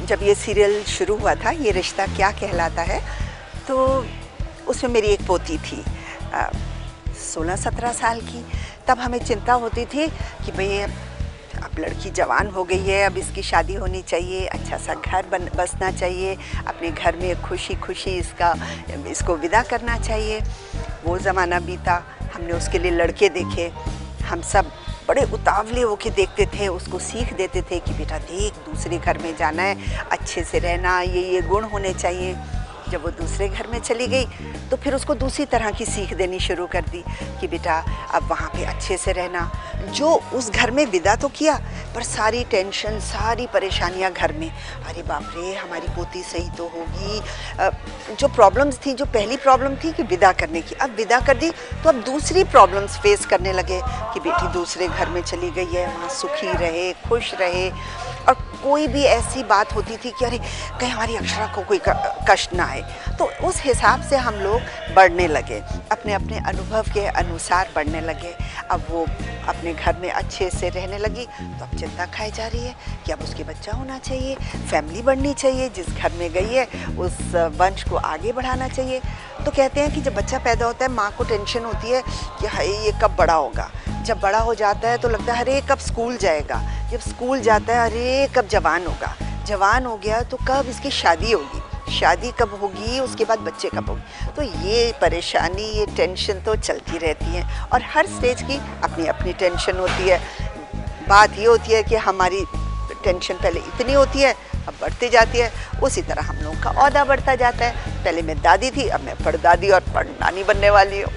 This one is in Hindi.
जब ये सीरियल शुरू हुआ था, ये रिश्ता क्या कहलाता है, तो उसमें मेरी एक पोती थी 16-17 साल की। तब हमें चिंता होती थी कि भाई अब लड़की जवान हो गई है, अब इसकी शादी होनी चाहिए, अच्छा सा घर बसना चाहिए, अपने घर में खुशी खुशी इसको विदा करना चाहिए। वो ज़माना बीता, हमने उसके लिए लड़के देखे, हम सब बड़े उतावले होके देखते थे, उसको सीख देते थे कि बेटा देख, दूसरे घर में जाना है, अच्छे से रहना, ये गुण होने चाहिए। जब वो दूसरे घर में चली गई तो फिर उसको दूसरी तरह की सीख देनी शुरू कर दी कि बेटा अब वहाँ पे अच्छे से रहना। जो उस घर में विदा तो किया, पर सारी टेंशन, सारी परेशानियाँ घर में। अरे बाप रे, हमारी पोती सही तो होगी। जो प्रॉब्लम्स थी, जो पहली प्रॉब्लम थी कि विदा करने की, अब विदा कर दी तो अब दूसरी प्रॉब्लम्स फेस करने लगे कि बेटी दूसरे घर में चली गई है, वहाँ सुखी रहे, खुश रहे। और कोई भी ऐसी बात होती थी कि अरे कहीं हमारी अक्षरा को कोई कष्ट ना आए, तो उस हिसाब से हम लोग बढ़ने लगे, अपने अपने अनुभव के अनुसार बढ़ने लगे। अब वो अपने घर में अच्छे से रहने लगी तो अब चिंता खाई जा रही है कि अब उसके बच्चा होना चाहिए, फैमिली बढ़नी चाहिए, जिस घर में गई है उस वंश को आगे बढ़ाना चाहिए। तो कहते हैं कि जब बच्चा पैदा होता है, माँ को टेंशन होती है कि हाय ये कब बड़ा होगा। जब बड़ा हो जाता है तो लगता है अरे कब स्कूल जाएगा, जब स्कूल जाता है अरे कब जवान होगा, जवान हो गया तो कब इसकी शादी होगी, शादी कब होगी, उसके बाद बच्चे कब होंगे। तो ये परेशानी, ये टेंशन तो चलती रहती है और हर स्टेज की अपनी अपनी टेंशन होती है। बात ये होती है कि हमारी टेंशन पहले इतनी होती है, अब बढ़ती जाती है, उसी तरह हम लोगों का औहदा बढ़ता जाता है। पहले मैं दादी थी, अब मैं परदादी और परनानी बनने वाली हूँ।